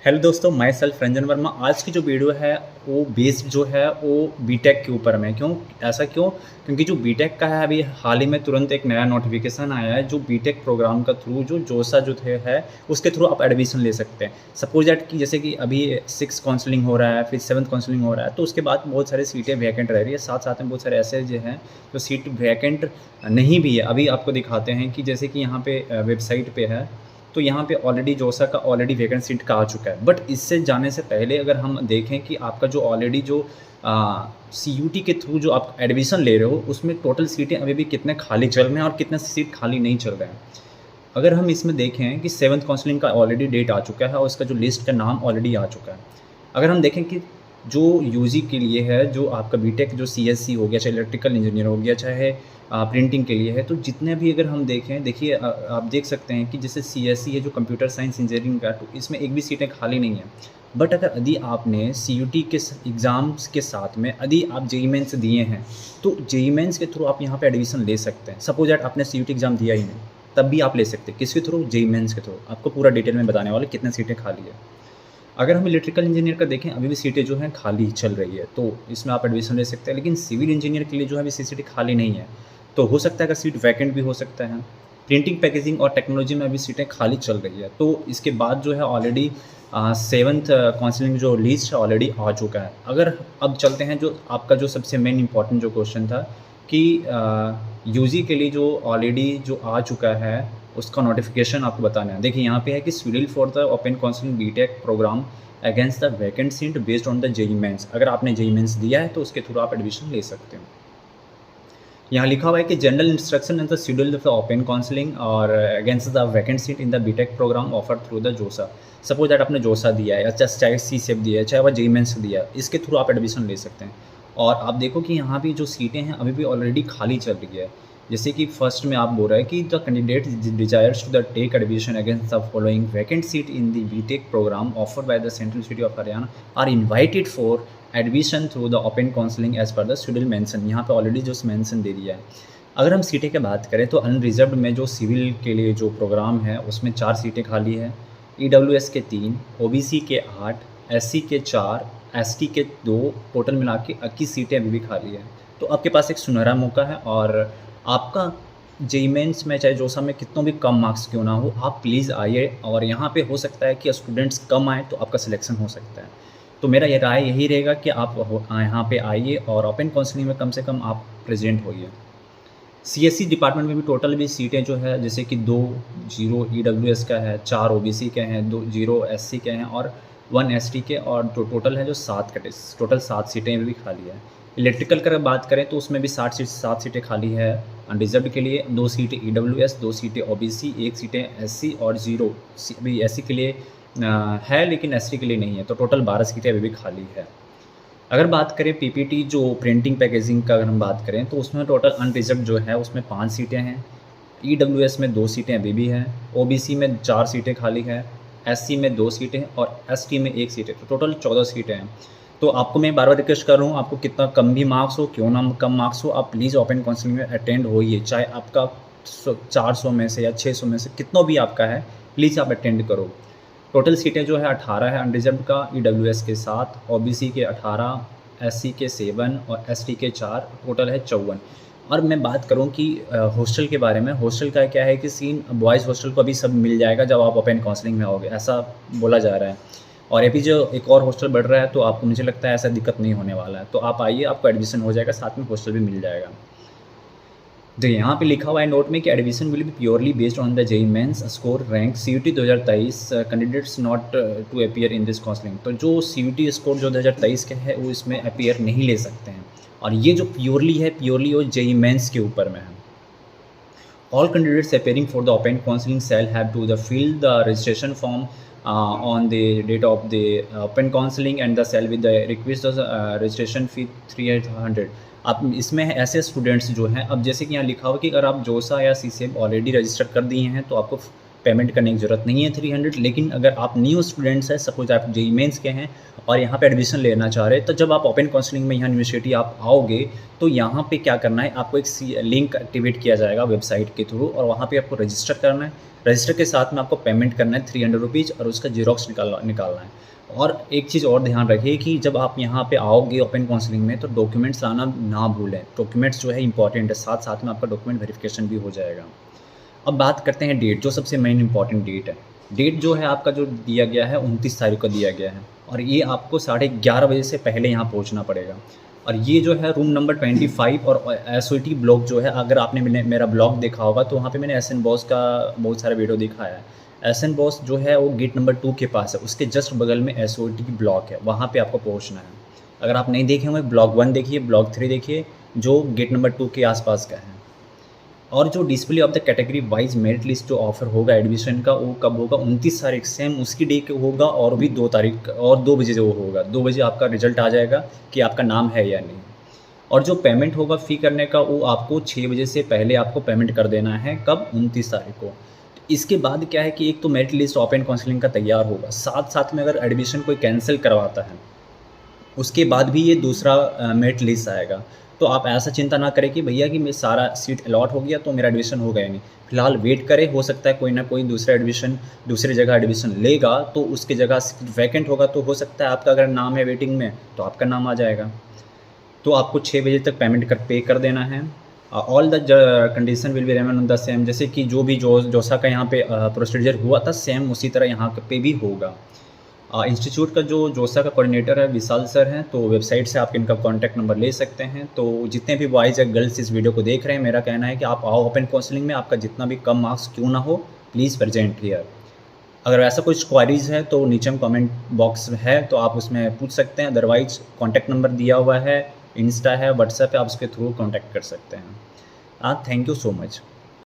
Hello दोस्तों, my self Ranjan Verma. आज की जो वीडियो है वो बेस्ड जो है वो बीटेक के ऊपर में। ऐसा क्यों? क्योंकि जो बीटेक का है अभी हाल ही में तुरंत एक नया नोटिफिकेशन आया है जो बीटेक प्रोग्राम का थ्रू जो जोसा जो थे है उसके थ्रू आप एडमिशन ले सकते हैं। सपोज दैट कि जैसे कि अभी 6 काउंसलिंग हो रहा है, फिर 7th काउंसलिंग हो रहा है, तो उसके बाद बहुत सारे सीटें वैकेंट रह रही है। साथ साथ में बहुत सारे ऐसे जो हैं जो सीट वैकेंट नहीं भी है। अभी आपको दिखाते हैं कि जैसे कि यहाँ पे वेबसाइट पे है, तो यहाँ पे ऑलरेडी जोसा का ऑलरेडी वैकेंट सीट का आ चुका है। बट इससे जाने से पहले अगर हम देखें कि आपका जो ऑलरेडी जो CUT के थ्रू जो आप एडमिशन ले रहे हो उसमें टोटल सीटें अभी भी कितने खाली चल रहे हैं और कितने सीट खाली नहीं चल रहे हैं। अगर हम इसमें देखें कि 7th काउंसलिंग का ऑलरेडी डेट आ चुका है और उसका जो लिस्ट का नाम ऑलरेडी आ चुका है। अगर हम देखें कि जो यूजी के लिए है, जो आपका बीटेक जो CSC हो गया, चाहे इलेक्ट्रिकल इंजीनियर हो गया, चाहे प्रिंटिंग के लिए है, तो जितने भी अगर हम देखें, देखिए आप देख सकते हैं कि जैसे CSC है जो कंप्यूटर साइंस इंजीनियरिंग का, तो इसमें एक भी सीटें खाली नहीं है। बट अगर यदि आपने CUT के एग्ज़ाम्स के साथ में यदि आप जेई मेंस दिए हैं तो जेई मेंस के थ्रू आप यहाँ पे एडमिशन ले सकते हैं। सपोज दैट आपने CUT एग्ज़ाम दिया ही नहीं, तब भी आप ले सकते हैं। किसके थ्रू? जेई मेंस के थ्रू। आपको पूरा डिटेल में बताने वाले कितने सीटें खाली है। अगर हम इलेक्ट्रिकल इंजीनियर का देखें, अभी भी सीटें जो हैं खाली चल रही है, तो इसमें आप एडमिशन ले सकते हैं। लेकिन सिविल इंजीनियर के लिए जो है अभी सीटें खाली नहीं है, तो हो सकता है कि सीट वैकेंट भी हो सकता है। प्रिंटिंग, पैकेजिंग और टेक्नोलॉजी में अभी सीटें खाली चल रही है। तो इसके बाद जो है ऑलरेडी 7th काउंसलिंग जो लिस्ट है ऑलरेडी आ चुका है। अगर अब चलते हैं जो आपका जो सबसे मेन इंपॉर्टेंट जो क्वेश्चन था कि यूजी के लिए जो ऑलरेडी जो आ चुका है उसका नोटिफिकेशन आपको बताना है। देखिए यहाँ पे है कि schedule for the open counselling BTech program against the vacant seat based on the JEE mains. अगर आपने जेई मेंस दिया है तो उसके थ्रू आप एडमिशन ले सकते हो। यहाँ लिखा हुआ है कि general instruction and the schedule of the open counselling और against the vacant seat in the BTech programme offer through the JoSAA. Suppose that आपने जोसा दिया है, या चाहे CSEP दिया है, चाहे वह जेई मेंस दिया है, इसके थ्रू आप एडमिशन ले सकते हैं। और आप देखो कि यहाँ भी जो सीटें हैं अभी भी ऑलरेडी खाली चल रही है। जैसे कि फर्स्ट में आप बोल रहे हैं कि the candidate desires to the take admission against the following vacant seat in the BTech program offered by the central city of Haryana are invited for admission through the open counselling as per the schedule mention. यहाँ पे already जो mention दे दिया है। अगर हम सीटें की बात करें तो अनरिजर्व में जो सिविल के लिए जो प्रोग्राम है उसमें 4 सीटें खाली है, EWS के 3, OBC के 8, SC के 4, ST के 2, टोटल मिला के 21 सीटें अभी भी खाली है। तो आपके पास एक सुनहरा मौका है और आपका जेई मेंस में चाहे जोसा में कितनों भी कम मार्क्स क्यों ना हो, आप प्लीज़ आइए। और यहाँ पे हो सकता है कि स्टूडेंट्स कम आए तो आपका सिलेक्शन हो सकता है। तो मेरा ये राय यही रहेगा कि आप यहाँ पे आइए और ओपन काउंसलिंग में कम से कम आप प्रेजेंट होइए। CSC डिपार्टमेंट में भी टोटल भी सीटें जो है जैसे कि 2 0 EWS का है, 4 OBC के हैं, 2 0 SC के हैं और 1 ST के, और टोटल है जो 7 टोटल 7 सीटें भी खाली है। इलेक्ट्रिकल का बात करें तो उसमें भी 7 सीटें खाली है अनरिजर्व के लिए, 2 सीटें EWS, 2 सीटें OBC, 1 सीटें SC और 0 अभी SC के लिए है लेकिन ST के लिए नहीं है। तो टोटल 12 सीटें अभी भी खाली है। अगर बात करें PPT जो प्रिंटिंग पैकेजिंग का अगर हम बात करें तो उसमें टोटल अनरिजर्व जो है उसमें 5 सीटें हैं, EWS में 2 सीटें अभी भी हैं, OBC में 4 सीटें खाली है, SC में 2 सीटें और ST में 1 सीट है। तो टोटल 14 सीटें हैं। तो आपको मैं बार बार रिक्वेस्ट कर रहा हूँ, आपको कितना कम भी मार्क्स हो, क्यों ना कम मार्क्स हो, आप प्लीज़ ओपन काउंसलिंग में अटेंड होइए। चाहे आपका 400 में से या 600 में से कितना भी आपका है, प्लीज़ आप अटेंड करो। टोटल सीटें जो है 18 है अनरिजर्व का, EWS के 7, OBC के 18, SC के 7 और ST के 4, टोटल है 54। और मैं बात करूं कि हॉस्टल के बारे में, हॉस्टल का क्या है कि सीन बॉयज़ हॉस्टल को अभी सब मिल जाएगा जब आप ओपन काउंसलिंग में आओगे, ऐसा बोला जा रहा है। और अभी जो एक और हॉस्टल बढ़ रहा है तो आपको, मुझे लगता है ऐसा दिक्कत नहीं होने वाला है। तो आप आइए, आपको एडमिशन हो जाएगा, साथ में हॉस्टल भी मिल जाएगा। तो यहाँ पे लिखा हुआ है नोट में कि admission will be purely based on the JEE mains score rank CUT 2023 candidates not to appear in this counselling. तो जो CUT स्कोर जो 2023 के है वो इसमें अपीयर नहीं ले सकते हैं। और ये जो प्योरली है, प्योरली वो जेई मेंस के ऊपर में है। All candidates appearing for the open counseling shall have to fill the registration form on the date of the open counseling and the shall with the request registration fee 300। आप इसमें ऐसे students जो हैं, अब जैसे कि यहाँ लिखा हुआ कि अगर आप जोसा या CSEP ऑलरेडी रजिस्टर कर दिए हैं तो आपको पेमेंट करने की ज़रूरत नहीं है 300। लेकिन अगर आप न्यू स्टूडेंट्स हैं, सपोज आप जेईई मेंस के हैं और यहाँ पे एडमिशन लेना चाह रहे हैं, तो जब आप ओपन काउंसलिंग में यहाँ यूनिवर्सिटी आप आओगे तो यहाँ पे क्या करना है, आपको एक लिंक एक्टिवेट किया जाएगा वेबसाइट के थ्रू और वहाँ पे आपको रजिस्टर करना है। रजिस्टर के साथ में आपको पेमेंट करना है 300 रुपीज़ और उसका जीरोक्स निकालना है। और एक चीज़ और ध्यान रखिए कि जब आप यहाँ पे आओगे ओपन काउंसलिंग में तो डॉक्यूमेंट्स लाना ना भूलें। डॉक्यूमेंट्स जो है इंपॉर्टेंट है, साथ साथ में आपका डॉक्यूमेंट वेरिफिकेशन भी हो जाएगा। अब बात करते हैं डेट, जो सबसे मेन इंपॉर्टेंट डेट है। डेट जो है आपका जो दिया गया है 29 तारीख को दिया गया है और ये आपको 11:30 बजे से पहले यहाँ पहुँचना पड़ेगा। और ये जो है रूम नंबर 25 और एसओटी ब्लॉक जो है, अगर आपने मेरा ब्लॉग देखा होगा तो वहाँ पे मैंने एसएन बॉस का बहुत सारा वीडियो दिखाया है। एसएन बॉस जो है वो गेट नंबर 2 के पास है, उसके जस्ट बगल में एसओटी की ब्लॉक है, वहाँ पे आपको पहुँचना है। अगर आप नहीं देखे होंगे ब्लॉक 1 देखिए, ब्लॉक 3 देखिए, जो गेट नंबर 2 के आसपास का है। और जो display of the category wise merit list जो ऑफर होगा एडमिशन का, वो कब होगा, 29 तारीख, सेम उसकी डे के होगा और भी 2 तारीख और 2 बजे जो होगा, 2 बजे आपका रिजल्ट आ जाएगा कि आपका नाम है या नहीं। और जो पेमेंट होगा फ़ी करने का, वो आपको 6 बजे से पहले आपको पेमेंट कर देना है, कब, 29 तारीख को। इसके बाद क्या है कि एक तो मेरिट लिस्ट ओपन काउंसलिंग का तैयार होगा, साथ साथ में अगर एडमिशन कोई कैंसिल करवाता है उसके बाद भी ये दूसरा मेरिट लिस्ट आएगा। तो आप ऐसा चिंता ना करें कि भैया कि मैं सारा सीट अलॉट हो गया तो मेरा एडमिशन हो गया नहीं। फिलहाल वेट करें, हो सकता है कोई ना कोई दूसरा एडमिशन दूसरी जगह एडमिशन लेगा तो उसकी जगह सीट वैकेंट होगा, तो हो सकता है आपका अगर नाम है वेटिंग में तो आपका नाम आ जाएगा। तो आपको 6 बजे तक पेमेंट पे कर देना है। All the condition will be remain the same, जैसे कि जो भी जोसा का यहाँ पे प्रोसीजर हुआ था सेम उसी तरह यहाँ पे भी होगा। इंस्टीट्यूट का जो जोसा का कोऑर्डिनेटर है विशाल सर हैं, तो वेबसाइट से आप इनका कॉन्टैक्ट नंबर ले सकते हैं। तो जितने भी बॉयज़ या गर्ल्स इस वीडियो को देख रहे हैं, मेरा कहना है कि आप आओ ओपन काउंसलिंग में, आपका जितना भी कम मार्क्स क्यों ना हो, प्लीज़ प्रेजेंट हियर। अगर ऐसा कुछ क्वारीज़ है तो नीचे में कमेंट बॉक्स है तो आप उसमें पूछ सकते हैं, अदरवाइज़ कॉन्टैक्ट नंबर दिया हुआ है, इंस्टा है, व्हाट्सएप है, आप उसके थ्रू कॉन्टैक्ट कर सकते हैं। Thank you so much.